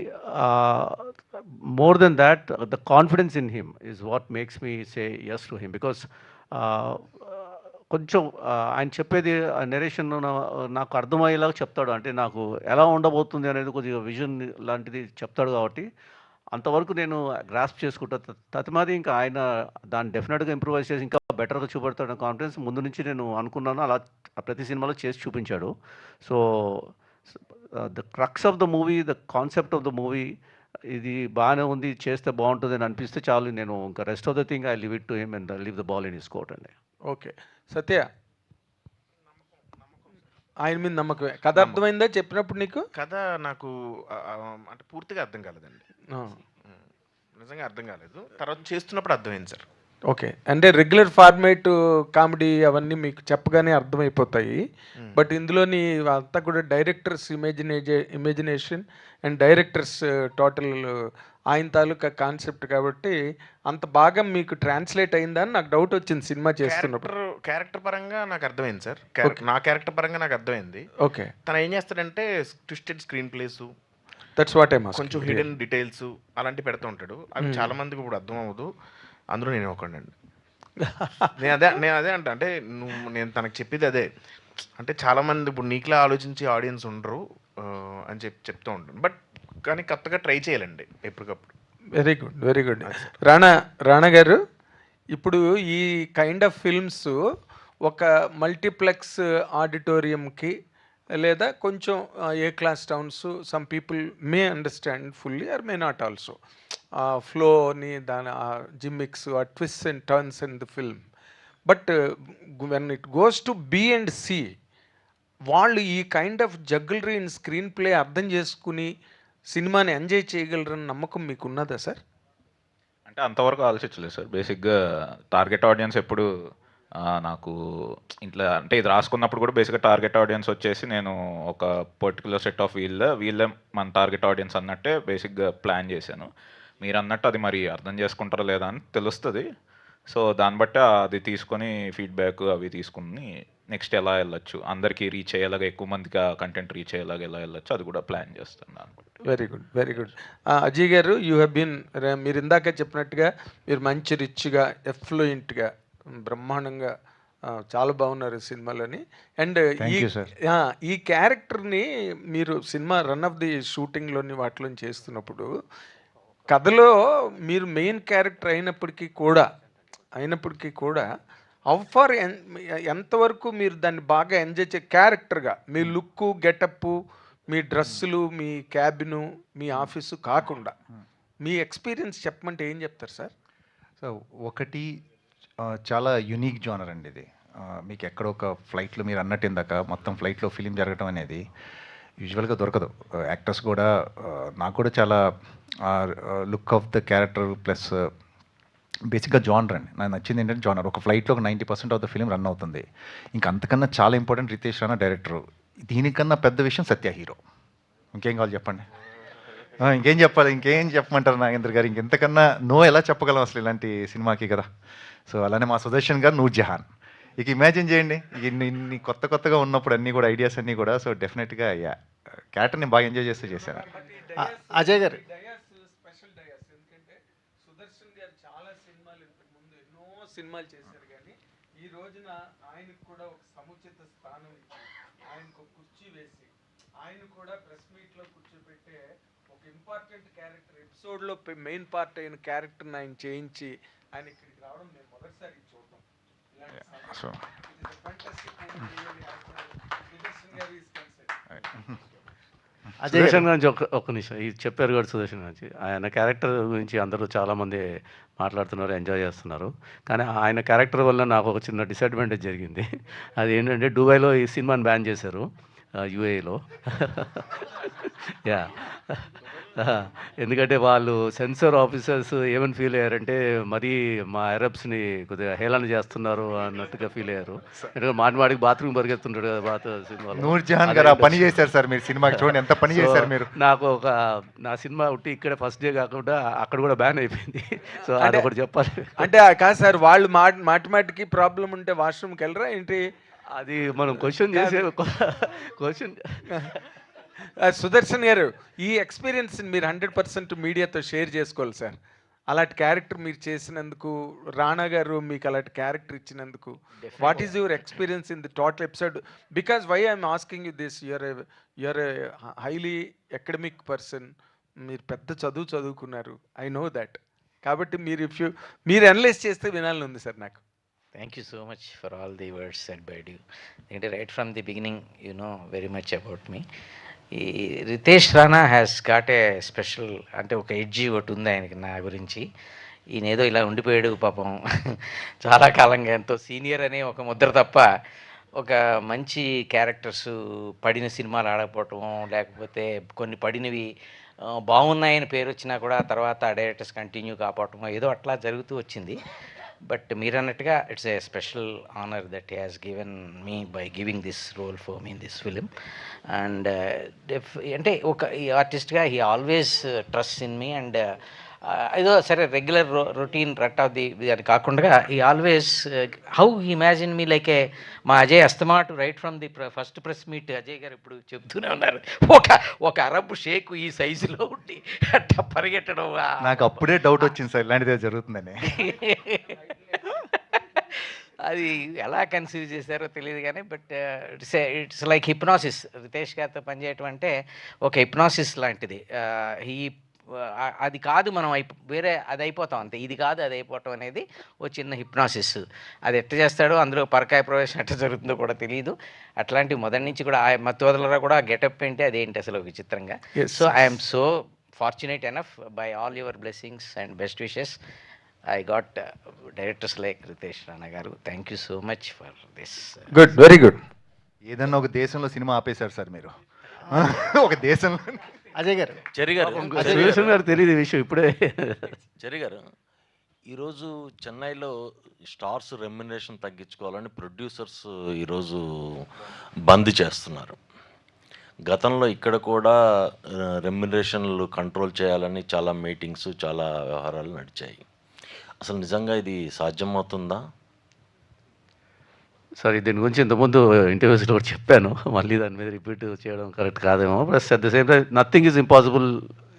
more than that the confidence in him is what makes me say yes to him. Because కొంచెం ఆయన చెప్పేది నెరేషన్ నాకు అర్థమయ్యేలాగా చెప్తాడు. అంటే నాకు ఎలా ఉండబోతుంది అనేది కొద్దిగా విజన్ లాంటిది చెప్తాడు కాబట్టి అంతవరకు నేను గ్రాస్ప్ చేసుకుంటా. తతిమాది ఇంకా ఆయన దాన్ని డెఫినెట్గా ఇంప్రూవైజ్ చేసి ఇంకా బెటర్గా చూపెడతాడన్న కాన్ఫిడెన్స్ ముందు నుంచి నేను అనుకున్నాను. అలా ప్రతి సినిమాలో చేసి చూపించాడు. So the crux of the movie, the concept of the movie ఇది బాగానే ఉంది, చేస్తే బాగుంటుంది అని అనిపిస్తే చాలు. నేను ఇంకా rest of the thing I leave it to him and leave the ball in his court అండి. ఓకే సత్య, ఆయన మీద నమ్మకమే. కథ అర్థమైందా చెప్పినప్పుడు నీకు? కథ నాకు అంటే పూర్తిగా అర్థం కాలేదండి, నిజంగా అర్థం కాలేదు. తర్వాత చేస్తున్నప్పుడు అర్థమైంది సార్. ఓకే, అంటే రెగ్యులర్ ఫార్మేట్ కామెడీ అవన్నీ మీకు చెప్పగానే అర్థమైపోతాయి. బట్ ఇందులోని అంతా కూడా directors imagination and directors total ఆయన తాలూకా కాన్సెప్ట్ కాబట్టి అంత బాగా మీకు ట్రాన్స్లేట్ అయిందా అని నాకు డౌట్ వచ్చింది సినిమా చేస్తున్నప్పుడు. క్యారెక్టర్ పరంగా నాకు అర్థమైంది సార్. నా క్యారెక్టర్ పరంగా నాకు అర్థమైంది. ఓకే, తను ఏం చేస్తాడంటే twisted screen place, that's what I'm కొంచెం హిడెన్ డీటెయిల్స్ అలాంటివి పెడుతూ ఉంటాడు. అవి చాలా మందికి ఇప్పుడు అర్థం అవ్వదు, అందులో నేను ఒకడండి. నేను అదే అంటే నేను తనకు చెప్పేది అదే. అంటే చాలామంది ఇప్పుడు నీకులా ఆలోచించి ఆడియన్స్ ఉండరు అని చెప్తూ ఉంటాను. బట్ కానీ కొత్తగా ట్రై చేయాలండి ఎప్పటికప్పుడు. Very good, very good. Rana garu, ఇప్పుడు ఈ కైండ్ ఆఫ్ ఫిల్మ్స్ ఒక మల్టీప్లెక్స్ ఆడిటోరియంకి లేదా కొంచెం A class towns some people may understand fully or may not also ఫ్లోని దాని gimmicks twist and turns in the film. But when it goes to B and C, వాళ్ళు ఈ kind of jugglery in screenplay అర్థం చేసుకుని సినిమాని enjoy చేయగలరని నమ్మకం మీకు ఉన్నదా సార్? అంటే అంతవరకు ఆలోచించలేదు సార్. బేసిక్గా టార్గెట్ ఆడియన్స్ ఎప్పుడు నాకు ఇంట్లో అంటే ఇది రాసుకున్నప్పుడు కూడా బేసిక్గా టార్గెట్ ఆడియన్స్ వచ్చేసి నేను ఒక పర్టికులర్ సెట్ ఆఫ్ వీళ్ళే మన టార్గెట్ ఆడియన్స్ అన్నట్టే బేసిక్గా ప్లాన్ చేశాను. మీరు అన్నట్టు అది మరి అర్థం చేసుకుంటారా లేదా అని తెలుస్తుంది. సో దాన్ని బట్టి అది తీసుకొని ఫీడ్బ్యాక్ అవి తీసుకుని నెక్స్ట్ ఎలా వెళ్ళొచ్చు, అందరికీ రీచ్ అయ్యేలాగా, ఎక్కువ మందికి ఆ కంటెంట్ రీచ్ అయ్యేలాగా ఎలా వెళ్ళొచ్చు అది కూడా ప్లాన్ చేస్తాను దాన్ని బట్టి. Very good, very good. Ajay గారు, యూ హ్యావ్ బీన్, మీరు ఇందాక చెప్పినట్టుగా మీరు మంచి రిచ్గా ఎఫ్లూయెంట్గా బ్రహ్మాండంగా చాలా బాగున్నారు సినిమాలోని. అండ్ ఈ క్యారెక్టర్ని మీరు సినిమా రన్ ఆఫ్ ది షూటింగ్లోని వాటిలో చేస్తున్నప్పుడు కథలో మీరు మెయిన్ క్యారెక్టర్ అయినప్పటికీ కూడా హౌ ఫార్ ఎంతవరకు మీరు దాన్ని బాగా ఎంజాయ్ క్యారెక్టర్గా మీ లుక్, గెటప్, మీ డ్రెస్సులు, మీ క్యాబిను, మీ ఆఫీసు కాకుండా మీ ఎక్స్పీరియన్స్ చెప్పమంటే ఏం చెప్తారు సార్? సో ఒకటి చాలా యునీక్ జోనర్ అండి ఇది. మీకు ఎక్కడో ఒక ఫ్లైట్లో మీరు అన్నట్టు ఇందాక మొత్తం ఫ్లైట్లో ఫిలిం జరగడం అనేది యూజువల్గా దొరకదు. యాక్టర్స్ కూడా నాకు కూడా చాలా look of the character plus బేసిక్గా జానర్ అండి. నాకు నచ్చింది ఏంటంటే జానర్. ఒక ఫ్లైట్లో ఒక 90% ఆఫ్ ద ఫిలిం రన్ అవుతుంది. ఇంకా అంతకన్నా చాలా ఇంపార్టెంట్ రితేష్ రాణా డైరెక్టరు. దీనికన్నా పెద్ద విషయం సత్య హీరో. ఇంకేం కావాలి చెప్పండి? ఇంకేం చెప్పాలి? ఇంకేం చెప్పమంటారు నాగేంద్ర గారు? ఇంకెంతకన్నా నో ఎలా చెప్పగలం అసలు ఇలాంటి సినిమాకి కదా. సో అలానే మా సుదర్శన్ గారు నూర్జహాన్. ఇక ఇమాజిన్ చేయండి, ఇన్ని కొత్తగా ఉన్నప్పుడు అన్నీ కూడా ఐడియాస్ అన్నీ కూడా. సో డెఫినెట్గా క్యారెక్టర్ని బాగా ఎంజాయ్ చేస్తూ చేశాను. అజయ్ గారు, సినిమాలు చేశారు కానీ ఈ రోజున ఆయనకు కూడా ఒక సముచిత స్థానం ఇచ్చి ఆయనకు కుర్చీ వేసి ఆయన కూడా ప్రెస్ మీట్లో కూర్చోబెట్టే ఒక ఇంపార్టెంట్ క్యారెక్టర్ ఎపిసోడ్లో మెయిన్ పార్ట్ అయిన క్యారెక్టర్ని ఆయన చేయించి ఆయన ఇక్కడికి రావడం నేను మొదటిసారి చూడటం. సుదర్శన్ గురించి ఒక్క నిమిషం ఇది చెప్పారు కూడా సుదర్శన్ గురించి ఆయన క్యారెక్టర్ గురించి అందరూ చాలామంది మాట్లాడుతున్నారు, ఎంజాయ్ చేస్తున్నారు. కానీ ఆయన క్యారెక్టర్ వల్ల నాకు ఒక చిన్న డిసడ్వాంటేజ్ జరిగింది. అది ఏంటంటే దుబాయ్లో ఈ సినిమాని బ్యాన్ చేశారు, యూఏఈలో. యా, ఎందుకంటే వాళ్ళు సెన్సార్ ఆఫీసర్స్ ఏమని ఫీల్ అయ్యారంటే మరీ మా అరబ్స్ని కొద్దిగా హేళన చేస్తున్నారు అన్నట్టుగా ఫీల్ అయ్యారు. ఎందుకంటే మాటికి బాత్రూమ్ పరిగెత్తుంటాడు కదా సినిమాలో. నూర్జహాన్ గారు ఆ పని చేశారు సార్ మీరు సినిమాకి, చూడండి ఎంత పని చేశారు మీరు. నాకు నా సినిమా ఉట్టి ఇక్కడ ఫస్ట్ డే కాకుండా అక్కడ కూడా బ్యాన్ అయిపోయింది. సో అదొకటి చెప్పాలి. అంటే కాదు సార్, వాళ్ళు మాటిమాటికి ప్రాబ్లం ఉంటే వాష్రూమ్కి వెళ్ళరా ఏంటి? అది మనం క్వశ్చన్ చేసే క్వశ్చన్. సుదర్శన్ గారు, ఈ ఎక్స్పీరియన్స్ని మీరు 100% మీడియాతో షేర్ చేసుకోవాలి సార్. అలాంటి క్యారెక్టర్ మీరు చేసినందుకు, రాణా గారు మీకు అలాంటి క్యారెక్టర్ ఇచ్చినందుకు, what is your experience in the total episode? Because why I'm asking you this, you're a highly academic person, మీరు పెద్ద చదువుకున్నారు, ఐ నో దట్. కాబట్టి మీరు అనలైజ్ చేస్తే వినాలని ఉంది సార్ నాకు. Thank you so much for all the words said by you. Right from the beginning, you know very much about me. Riteish Rana has got a special, అంటే ఒక ఎడ్జి ఒకటి ఉంది ఆయనకి నా గురించి. ఈయన ఏదో ఇలా ఉండిపోయాడు పాపం, చాలా కాలంగా ఎంతో సీనియర్ అనే ఒక ముద్ర తప్ప ఒక మంచి క్యారెక్టర్స్ పడిన సినిమాలు ఆడకపోవటం, లేకపోతే కొన్ని పడినవి బాగున్నాయని పేరు వచ్చినా కూడా తర్వాత డైరెక్టర్స్ కంటిన్యూ కాపాడటం, ఏదో అట్లా జరుగుతూ వచ్చింది. బట్ మీరు అన్నట్టుగా it's a special honour that he has given me by giving this role for me in this film. And అంటే ఒక ఈ ఆర్టిస్ట్గా he always trust in me. And ఏదో సరే regular routine rut of the అది కాకుండా ఈ always how imagine me like a మా అజయ్ అస్తమాటు right from the first press meet Ajay garu ఇప్పుడు చెప్తూనే ఉన్నారు, ఒక అరబ్ షేక్ ఈ సైజులో ఉండి అట్లా పరిగెట్టడం. నాకు అప్పుడే డౌట్ వచ్చింది సార్ ఇలాంటిదే జరుగుతుందని. అది ఎలా కన్సీవ్ చేశారో తెలియదు కానీ, but it's like hypnosis. Riteish గారితో పనిచేయటం అంటే ఒక హిప్నాసిస్ లాంటిది. అది కాదు మనం వేరే అది అయిపోతాం అంతే, ఇది కాదు అది అయిపోవటం అనేది ఓ చిన్న హిప్నాసిస్. అది ఎట్ట చేస్తాడో, అందులో పరకాయ ప్రవేశం ఎట్ట జరుగుతుందో కూడా తెలియదు. అట్లాంటివి మొదటి నుంచి కూడా ఆ మత్తోదలరా కూడా గెటప్ ఏంటి అదేంటి అసలు విచిత్రంగా. So I'm so fortunate enough by all your blessings and best wishes I got directors like Ritesh Rana garu. Thank you so much for this. Good, very good. ఏదన్నా ఒక దేశంలో సినిమా ఆపేశారు సార్ మీరు. ఒక దేశంలో. అజయ్ గారు, సుదర్శన్ గారు తెలియదు ఈ విషయం ఇప్పుడే. చెరి గారు, ఈరోజు చెన్నైలో స్టార్స్ రెమ్యునరేషన్ తగ్గించుకోవాలని ప్రొడ్యూసర్స్ ఈరోజు బంద్ చేస్తున్నారు. గతంలో ఇక్కడ కూడా రెమ్యునరేషన్లు కంట్రోల్ చేయాలని చాలా మీటింగ్స్, చాలా వ్యవహారాలు నడిచాయి. అసలు నిజంగా ఇది సాధ్యమవుతుందా? సరే, దీని గురించి ఇంతకుముందు ఇంటర్వ్యూస్లో కూడా చెప్పాను, మళ్ళీ దాని మీద రిపీట్ చేయడం కరెక్ట్ కాదేమో. Plus at the same time nothing is impossible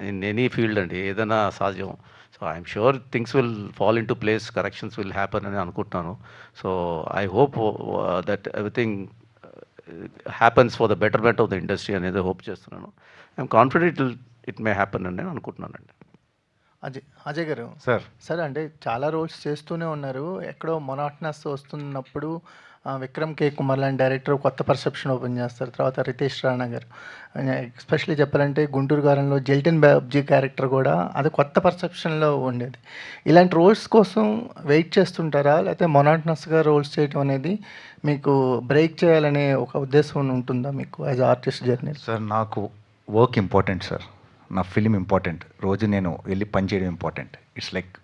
in any field అండి, ఏదైనా సాధ్యం. So I'm sure things will fall in to place, corrections will happen అని అనుకుంటున్నాను. So I hope that everything happens for the betterment of the industry అనేది hope చేస్తున్నాను. I'm confident it may happen అని నేను అనుకుంటున్నానండి. అజయ్ గారు సార్, అంటే చాలా రోల్స్ చేస్తూనే ఉన్నారు, ఎక్కడో మొనాటనస్ వస్తున్నప్పుడు విక్రమ్ కే కుమార్ లాంటి డైరెక్టర్ కొత్త పర్సెప్షన్ ఓపెన్ చేస్తారు. తర్వాత రితేష్ రాణా గారు, ఎస్పెషల్లీ చెప్పాలంటే గుంటూరు గారంలో జెల్టిన్ బాబ్జీ క్యారెక్టర్ కూడా అది కొత్త పర్సెప్షన్లో ఉండేది. ఇలాంటి రోల్స్ కోసం వెయిట్ చేస్తుంటారా, లేకపోతే మొనాటనస్గా రోల్స్ చేయడం అనేది మీకు బ్రేక్ చేయాలనే ఒక ఉద్దేశం ఉంటుందా మీకు యాజ్ ఆర్టిస్ట్ జర్నీ? సార్, నాకు వర్క్ ఇంపార్టెంట్ సార్, నా ఫిలిం ఇంపార్టెంట్, రోజు నేను వెళ్ళి పని చేయడం ఇంపార్టెంట్. ఇట్స్ లైక్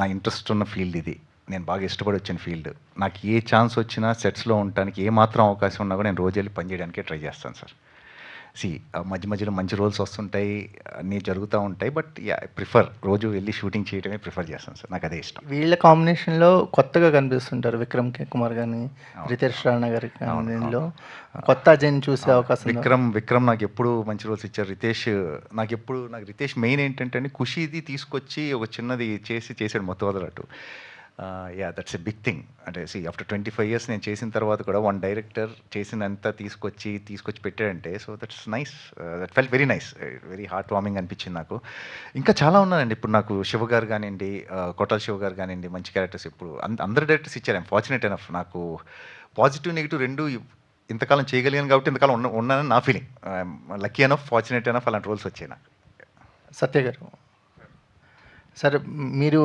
నా ఇంట్రెస్ట్ ఉన్న ఫీల్డ్ ఇది, నేను బాగా ఇష్టపడి వచ్చిన ఫీల్డ్. నాకు ఏ ఛాన్స్ వచ్చినా సెట్స్లో ఉండడానికి ఏ మాత్రం అవకాశం ఉన్నా కూడా నేను రోజు వెళ్ళి పని చేయడానికే ట్రై చేస్తాను సార్. మధ్య మధ్యలో మంచి రోల్స్ వస్తుంటాయి, అన్నీ జరుగుతూ ఉంటాయి, బట్ ప్రిఫర్ రోజు వెళ్ళి షూటింగ్ చేయడమే ప్రిఫర్ చేస్తాను సార్, నాకు అదే ఇష్టం. వీళ్ళ కాంబినేషన్లో కొత్తగా కనిపిస్తుంటారు విక్రమ్ కే కుమార్ కానీ రితేష్ రాణా గారి కాంబినేషన్లో కొత్త అజయ్ని చూసే అవకాశం. విక్రమ్ నాకు ఎప్పుడు మంచి రోల్స్ ఇచ్చారు. రితేష్ నాకు రితేష్ మెయిన్ ఏంటంటే ఖుషీది తీసుకొచ్చి ఒక చిన్నది చేసాడు మొత్తం వదలట్టు. That's a big thing. అంటే ఆఫ్టర్ 25 years నేను చేసిన తర్వాత కూడా వన్ డైరెక్టర్ చేసినంత తీసుకొచ్చి పెట్టాడంటే, so that's nice, that felt very nice, very heart warming అనిపించింది నాకు. ఇంకా చాలా ఉన్నానండి, ఇప్పుడు నాకు శివ గారు కానివ్వండి, కొట్టాల శివ గారు కానివ్వండి, మంచి క్యారెక్టర్స్ ఇప్పుడు అందరు డైరెక్టర్స్ ఇచ్చారు. I'm fortunate enough. నాకు పాజిటివ్ నెగిటివ్ రెండు ఇంతకాలం చేయగలిగాను కాబట్టి ఇంతకాలం ఉన్నానని నా feeling. Lucky enough, fortunate enough అలాంటి రోల్స్ వచ్చాయి నాకు. సత్య గారు, సరే మీరు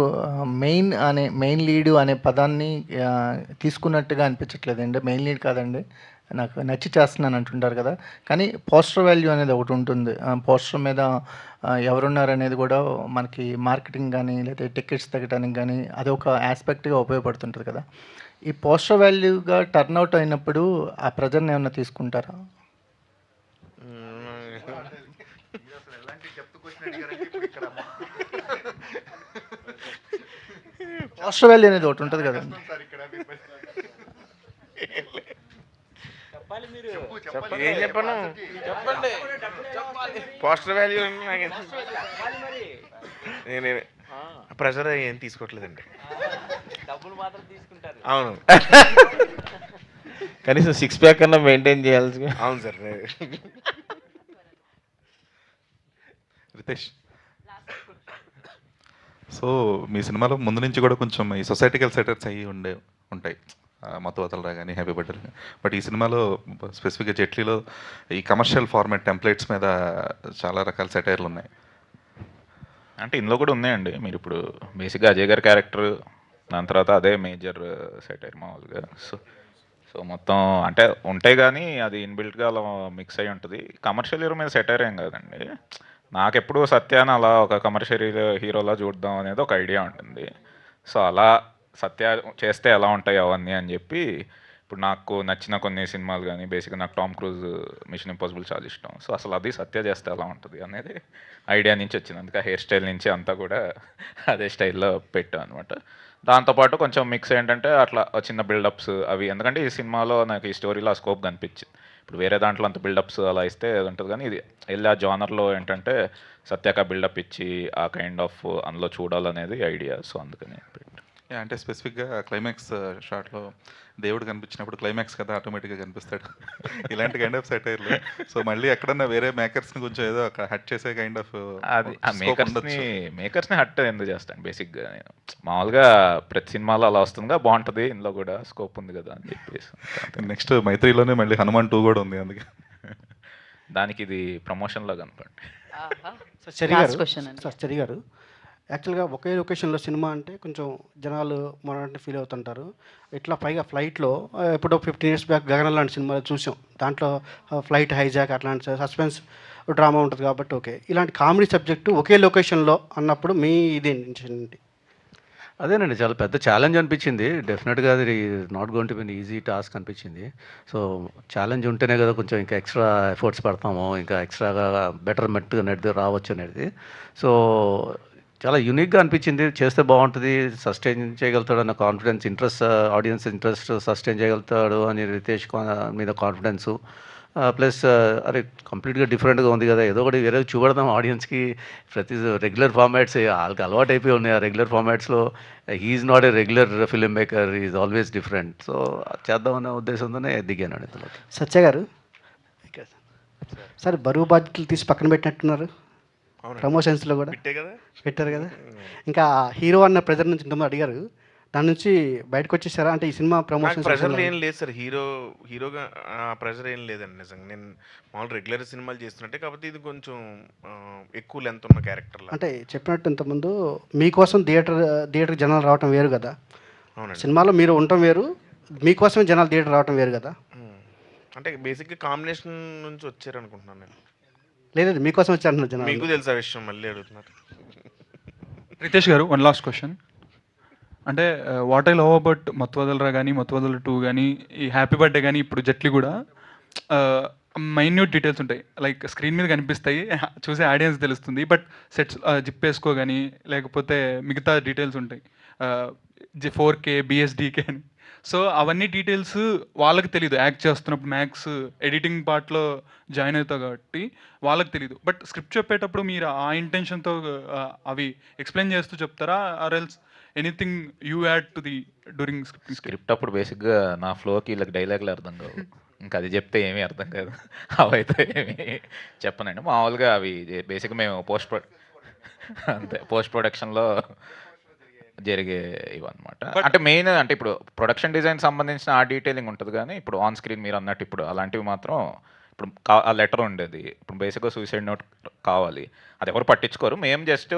మెయిన్ లీడు అనే పదాన్ని తీసుకున్నట్టుగా అనిపించట్లేదండి. మెయిన్ లీడ్ కాదండి, నాకు నచ్చి చేస్తున్నాను అంటుంటారు కదా, కానీ పోస్టర్ వాల్యూ అనేది ఒకటి ఉంటుంది. పోస్టర్ మీద ఎవరున్నారు అనేది కూడా మనకి మార్కెటింగ్ కానీ లేకపోతే టికెట్స్ తగ్గడానికి కానీ అదొక ఆస్పెక్ట్గా ఉపయోగపడుతుంటుంది కదా. ఈ పోస్టర్ వాల్యూగా టర్న్అవుట్ అయినప్పుడు ఆ ప్రెజర్ని ఏమన్నా తీసుకుంటారా? పోస్టర్ వాల్యూ అనేది ఒకటి ఉంటుంది కదండి. ఏం చెప్పను, పోస్టర్ వాల్యూ నేను ప్రెషర్ ఏం తీసుకోవట్లేదండి. అవును, కనీసం 6 ప్యాక్ అన్నా మెయింటైన్ చేయాల్సి. అవును సార్. రితేష్, సో మీ సినిమాలో ముందు నుంచి కూడా కొంచెం ఈ సొసైటికల్ సెటర్స్ అయ్యి ఉంటాయి, మత్తు వదలరా కానీ, హ్యాపీ బర్త్డే. బట్ ఈ సినిమాలో స్పెసిఫిక్గా జెట్లీలో ఈ కమర్షియల్ ఫార్మాట్ టెంప్లెట్స్ మీద చాలా రకాల సెటైర్లు ఉన్నాయి. అంటే ఇందులో కూడా ఉన్నాయండి. మీరు ఇప్పుడు బేసిక్గా అజయ్ గారి క్యారెక్టర్, దాని తర్వాత అదే మేజర్ సెటైర్ మామూలుగా. సో మొత్తం అంటే ఉంటాయి కానీ అది ఇన్బిల్ట్గా అలా మిక్స్ అయి ఉంటుంది. కమర్షియల్ హీరో మీద సెటైర్ ఏం కాదండి. నాకెప్పుడు సత్యాన్ని అలా ఒక కమర్షియల్ హీరోలా చూద్దాం అనేది ఒక ఐడియా ఉంటుంది. సో అలా సత్య చేస్తే ఎలా ఉంటాయి అవన్నీ అని చెప్పి, ఇప్పుడు నాకు నచ్చిన కొన్ని సినిమాలు కానీ, బేసిక్గా నాకు టామ్ క్రూజ్ మిషన్ ఇంపాసిబుల్ చాలా ఇష్టం. సో అసలు అది సత్య చేస్తే ఎలా ఉంటుంది అనేది ఐడియా నుంచి వచ్చింది. అందుకే హెయిర్ స్టైల్ నుంచి అంతా కూడా అదే స్టైల్లో పెట్టాను అనమాట. దాంతోపాటు కొంచెం మిక్స్ ఏంటంటే అట్లా చిన్న బిల్డప్స్ అవి, ఎందుకంటే ఈ సినిమాలో నాకు ఈ స్టోరీలో ఆ స్కోప్ కనిపించింది. ఇప్పుడు వేరే దాంట్లో అంత బిల్డప్స్ అలా ఇస్తే అది ఉంటుంది, కానీ ఇది వెళ్ళి ఆ జానర్లో ఏంటంటే సత్యాక బిల్డప్ ఇచ్చి ఆ కైండ్ ఆఫ్ అందులో చూడాలనేది ఐడియా. సో అందుకని అంటే స్పెసిఫిక్గా క్లైమాక్స్ షాట్లో దేవుడు కనిపించినప్పుడు క్లైమాక్స్ కదా ఆటోమేటిక్గా కనిపిస్తాడు, ఇలాంటి కైండ్ ఆఫ్ సెటైర్లు. సో మళ్ళీ ఎక్కడన్నా వేరే మేకర్స్ని కొంచెం ఏదో హట్ చేసే కైండ్ ఆఫ్ అది మేకర్స్ని హట్ ఎందుకు చేస్తాను. బేసిక్గా నేను మామూలుగా ప్రతి సినిమాలో అలా వస్తుందిగా, బాగుంటుంది, ఇందులో కూడా స్కోప్ ఉంది కదా అని చెప్పేసి. నెక్స్ట్ మైత్రిలోనే మళ్ళీ హనుమాన్ 2 కూడా ఉంది, అందుకే దానికి ఇది ప్రమోషన్లో కనపండి. సార్ చరి గారు, యాక్చువల్గా ఒకే లొకేషన్లో సినిమా అంటే కొంచెం జనాలు మొన్నటి ఫీల్ అవుతుంటారు. ఇట్లా పైగా ఫ్లైట్లో ఎప్పుడో 15 years బ్యాక్ గగనం లాంటి సినిమాలు చూసాం. దాంట్లో ఫ్లైట్ హైజాక్ అట్లాంటి సస్పెన్స్ డ్రామా ఉంటుంది కాబట్టి ఓకే. ఇలాంటి కామెడీ సబ్జెక్టు ఒకే లొకేషన్లో అన్నప్పుడు మీ ఇదేంటి? అదేనండి, చాలా పెద్ద ఛాలెంజ్ అనిపించింది. డెఫినెట్గా అది not going to be easy task అనిపించింది. సో ఛాలెంజ్ ఉంటేనే కదా కొంచెం ఇంకా ఎక్స్ట్రా ఎఫర్ట్స్ పెడతాము, ఇంకా ఎక్స్ట్రాగా బెటర్మెంట్ అనేది రావచ్చు అనేది. సో చాలా యూనిక్గా అనిపించింది. చేస్తే బాగుంటుంది, సస్టైన్ చేయగలుగుతాడు అన్న confidence, interest, audience interest sustain చేయగలుగుతాడు అని రితేష్ మీద కాన్ఫిడెన్సు. ప్లస్ అరే కంప్లీట్గా డిఫరెంట్గా ఉంది కదా, ఏదో ఒకటి వేరే చూపెడదాం ఆడియన్స్కి. ప్రతి రెగ్యులర్ ఫార్మాట్స్ వాళ్ళకి అలవాటు అయిపోయి ఉన్నాయి. ఆ రెగ్యులర్ ఫార్మాట్స్లో he's not a regular filmmaker, is always different. So చేద్దామనే ఉద్దేశంతోనే దిగాను ఇందులో. సత్య గారు, సార్ బరువు బాధ్యతలు తీసి పక్కన పెట్టినట్టున్నారు ప్రమోషన్స్లో కూడా పెట్టారు కదా. ఇంకా హీరో అన్న ప్రెజర్ నుంచి ఇంతమంది అడిగారు, దాని నుంచి బయటకు వచ్చేసారా? అంటే ఈ సినిమా ప్రమోషన్ ప్రెషర్ ఏం లేదు సార్, హీరోగా ప్రెషర్ ఏం లేదండి. నిజంగా నేను మామూలు రెగ్యులర్ సినిమాలు చేస్తున్నట్టే, కాకపోతే ఇది కొంచెం ఎక్కువ లెంత్ ఉన్న క్యారెక్టర్. అంటే చెప్పినట్టు ఇంతకుముందు మీకోసం థియేటర్ జనాలు రావటం వేరు కదా. అవునండి, సినిమాలో మీరు ఉండటం వేరు, మీకోసం జనాలు థియేటర్ రావటం వేరు కదా. అంటే బేసిక్గా కాంబినేషన్ నుంచి వచ్చారు అనుకుంటున్నాను నేను. లేదు, మీకోసం వచ్చారు జనాలు. మీకు తెలుసా విషయం, మళ్ళీ అడుగుతున్నారు. రితేష్ గారు, 1 last క్వశ్చన్. అంటే వాట్ ఐ లవ్ అబౌట్ మత్తు వదలరా కానీ, మత్తు వదల 2 కానీ, ఈ హ్యాపీ బర్త్డే కానీ, ఇప్పుడు జట్లీ కూడా మైన్యూట్ డీటెయిల్స్ ఉంటాయి. లైక్ స్క్రీన్ మీద కనిపిస్తాయి, చూసే ఆడియన్స్ తెలుస్తుంది. బట్ సెట్స్ జిప్ వేసుకో కానీ, లేకపోతే మిగతా డీటెయిల్స్ ఉంటాయి, 4K BSDK అని. సో అవన్నీ డీటెయిల్స్ వాళ్ళకి తెలియదు. యాక్ట్ చేస్తున్నప్పుడు మ్యాక్స్ ఎడిటింగ్ పార్ట్లో జాయిన్ అవుతావు కాబట్టి వాళ్ళకి తెలియదు. బట్ స్క్రిప్ట్ చెప్పేటప్పుడు మీరు ఆ ఇంటెన్షన్తో అవి ఎక్స్ప్లెయిన్ చేస్తూ చెప్తారా, or else anything you add to the during script? అప్పుడు బేసిక్గా నా ఫ్లోకి వీళ్ళకి డైలాగులు అర్థం కావు, ఇంకా అది చెప్తే ఏమీ అర్థం కాదు. అవైతే ఏమీ చెప్పనండి. మామూలుగా అవి బేసిక్గా మేము పోస్ట్ ప్రొడక్షన్లో జరిగే ఇవన్నమాట. అంటే మెయిన్ అంటే ఇప్పుడు ప్రొడక్షన్ డిజైన్ సంబంధించిన ఆ డీటెయిలింగ్ ఉంటుంది కానీ ఇప్పుడు ఆన్ స్క్రీన్ మీరు అన్నట్టు ఇప్పుడు అలాంటివి మాత్రం ఇప్పుడు ఆ లెటర్ ఉండేది, ఇప్పుడు బేసిక్గా సూసైడ్ నోట్ కావాలి, అది ఎవరు పట్టించుకోరు. మేము జస్ట్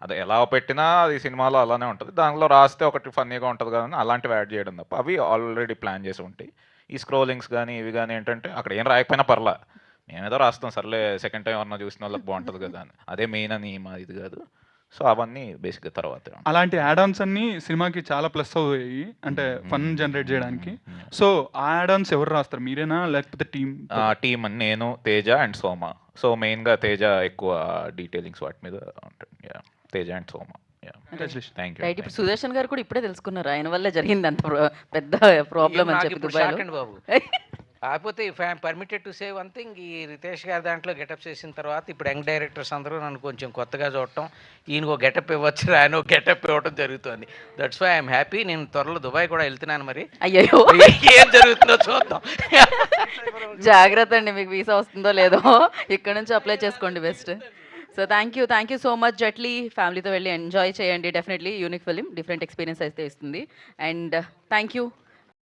అది ఎలా పెట్టినా అది సినిమాలో అలానే ఉంటుంది, దానిలో రాస్తే ఒకటి ఫన్నీగా ఉంటుంది కానీ అలాంటివి యాడ్ చేయడం తప్ప అవి ఆల్రెడీ ప్లాన్ చేసి ఉంటాయి. ఈ స్క్రోలింగ్స్ కానీ ఇవి కానీ ఏంటంటే అక్కడ ఏం రాయకపోయినా పర్లా, మేమేదో రాస్తాం సర్లే సెకండ్ టైం ఎవరన్నా చూసిన వాళ్ళకి బాగుంటుంది కదా అని, అదే మెయిన్ అని మా ఇది కాదు. సో అవన్నీ బేసిక్గా తర్వాత అలాంటి యాడాన్స్ అన్నీ సినిమాకి చాలా ప్లస్ అవుతాయి, అంటే ఫన్ జనరేట్ చేయడానికి. సో ఆ యాడాన్స్ ఎవరు రాస్తారు, మీరేనా లేకపోతే టీమ్ అని నేను, తేజ అండ్ సోమ. సో మెయిన్గా తేజ ఎక్కువ డీటెయిలింగ్స్ వాటి మీద ఉంటుంది. Teja and Soma. Thank right. You. ఇప్పుడు సుదర్శన్ గారు కూడా ఇప్పుడే తెలుసుకున్నారు, ఆయన వల్ల జరిగింది అంత పెద్ద ప్రాబ్లం అని చెప్పి దుబాయ్లో. బాబు కాకపోతే if I'm permitted to say one thing, ఈ రితేష్ గారి దాంట్లో గెటప్ చేసిన తర్వాత ఇప్పుడు యంగ్ డైరెక్టర్స్ అందరూ నన్ను కొంచెం కొత్తగా చూడటం, ఈయనకు ఒక గెటప్ ఇవ్వచ్చు, ఆయన ఒక గెటప్ ఇవ్వడం జరుగుతుంది. That's why I'm happy. నేను త్వరలో దుబాయ్ కూడా వెళ్తున్నాను, మరి అయ్యో ఏం జరుగుతుందో చూద్దాం. జాగ్రత్త అండి, మీకు వీసా వస్తుందో లేదో, ఇక్కడ నుంచి అప్లై చేసుకోండి best. So thank you so much Jaitley. ఫ్యామిలీతో వెళ్ళి ఎంజాయ్ చేయండి, definitely unique film, different experience అయితే ఇస్తుంది. And thank you.